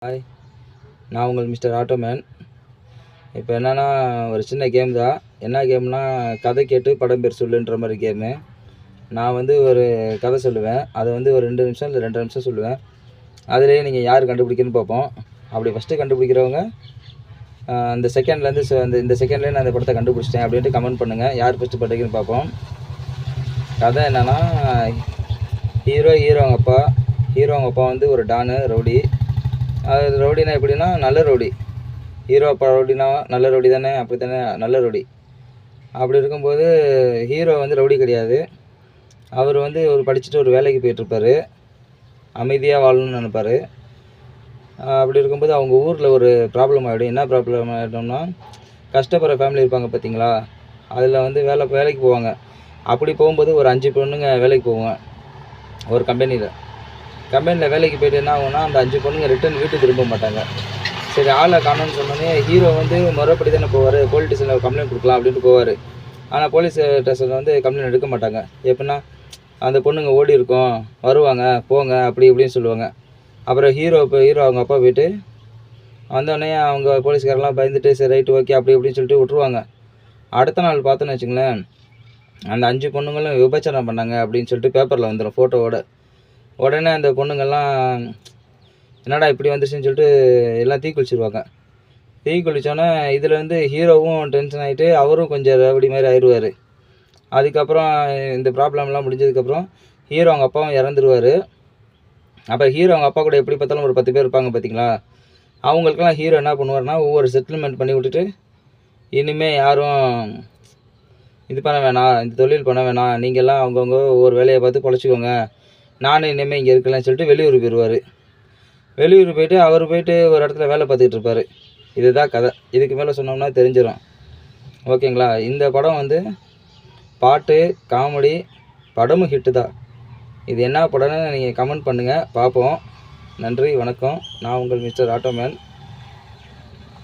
Hi, நான் உங்கள் mister auto man. இப்போ என்னென்னா, ஒரு சின்ன கேம் தான். என்ன கேம்னா, கதை கேட்டு படம் பேர் சொல்லுன்ற மாதிரி கேமு. நான் ஒரு கதை சொல்லுவேன். அதை ஒரு 2 நிமிஷம் இல்லை 2 நிமிஷம் சொல்லுவேன். அதிலேயே நீங்கள் யார் கண்டுபிடிக்கணும்னு பார்ப்போம். அப்படி ஃபஸ்ட்டு கண்டுபிடிக்கிறவங்க அந்த செகண்ட்லேருந்து இந்த செகண்ட்லேயே நான் அந்த படத்தை கண்டுபிடிச்சிட்டேன் அப்படின்ட்டு கமெண்ட் பண்ணுங்கள். யார் ஃபஸ்ட்டு படிக்கணும்னு பார்ப்போம். கதை என்னென்னா, ஹீரோ அவங்க அப்பா ஒரு டானு ரவுடி. அது ரவுடினா எப்படின்னா, நல்ல ரவுடி. ஹீரோ அப்பா ரவுடினா நல்ல ரவுடி தானே, அப்படி தானே, நல்ல ரவுடி. அப்படி இருக்கும்போது ஹீரோ ரவுடி கிடையாது. அவர் ஒரு படிச்சுட்டு ஒரு வேலைக்கு போயிட்டுருப்பார். அமைதியாக வாழணும்னு நினைப்பார். அப்படி இருக்கும்போது அவங்க ஊரில் ஒரு ப்ராப்ளம் ஆகிடும். என்ன ப்ராப்ளம் ஆகிட்டோம்னா, கஷ்டப்படுற ஃபேமிலி இருப்பாங்க பார்த்தீங்களா, அதில் வேலைக்கு போவாங்க. அப்படி போகும்போது ஒரு 5 பொண்ணுங்க வேலைக்கு போவாங்க ஒரு கம்பெனியில் வேலைக்கு போய்ட்டு என்ன ஆகும்னா, அந்த 5 பொண்ணுங்க ரிட்டன் வீட்டுக்கு திரும்ப மாட்டாங்க. சரி, ஆளை காணோன்னு சொன்னோன்னே ஹீரோ முறைப்படி தானே போவார். போலீஸ் ஸ்டேஷனில் கம்ப்ளைண்ட் கொடுக்கலாம் அப்படின்ட்டு போவார். ஆனால் போலீஸ் ஸ்டேஷனில் கம்ப்ளைண்ட் எடுக்க மாட்டாங்க. எப்படின்னா, அந்த பொண்ணுங்க ஓடி இருக்கும், வருவாங்க போங்க அப்படி இப்படின்னு சொல்லுவாங்க. அப்புறம் ஹீரோ அவங்க அப்பா போய்ட்டு வந்தோடனே அவங்க போலீஸ்காரெல்லாம் பயந்துட்டு சரி ரைட்டு ஓகே அப்படி இப்படின்னு சொல்லிட்டு விட்ருவாங்க. அடுத்த நாள் பார்த்தோன்னு வச்சுங்களேன், அந்த 5 பொண்ணுங்களும் விபச்சாரம் பண்ணாங்க அப்படின்னு சொல்லிட்டு பேப்பரில் வந்துடும் ஃபோட்டோவோட. உடனே அந்த பொண்ணுங்கள்லாம் என்னடா இப்படி வந்துருச்சுன்னு சொல்லிட்டு எல்லாம் தீக்குளிச்சிருவாங்க. தீக்குளித்தோன்னே இதில் ஹீரோவும் டென்ஷன் ஆகிட்டு அவரும் கொஞ்சம் ரவுடி மாதிரி ஆயிடுவார். அதுக்கப்புறம் இந்த ப்ராப்ளம்லாம் முடிஞ்சதுக்கப்புறம் ஹீரோ அவங்க அப்பாவும் இறந்துருவார். அப்போ ஹீரோ அவங்க அப்பா கூட எப்படி பார்த்தாலும் ஒரு 10 பேர் இருப்பாங்க பார்த்தீங்களா, அவங்களுக்கெல்லாம் ஹீரோ என்ன பண்ணுவார்னா, ஒவ்வொரு செட்டில்மெண்ட் பண்ணி விட்டுட்டு, இனிமேல் யாரும் இது பண்ண வேணாம், இந்த தொழில் பண்ண வேணாம், நீங்கள்லாம் அவங்கவுங்க ஒவ்வொரு வேலையை பார்த்து பொழைச்சிக்கோங்க, நானும் இனிமேல் இங்கே இருக்கலாம்னு சொல்லிட்டு வெளியூர் போயிடுவார். வெளியூர் போயிட்டு அவர் ஒரு இடத்துல வேலை பார்த்துக்கிட்டு இருப்பார். இதுதான் கதை. இதுக்கு மேலே சொன்னோம்னா தெரிஞ்சிடும். ஓகேங்களா? இந்த படம் பாட்டு, காமெடி, படமும் ஹிட்டு தான். இது என்ன படம்னு நீங்கள் கமெண்ட் பண்ணுங்கள், பார்ப்போம். நன்றி, வணக்கம். நான் உங்கள் மிஸ்டர் ஆட்டோமேன்.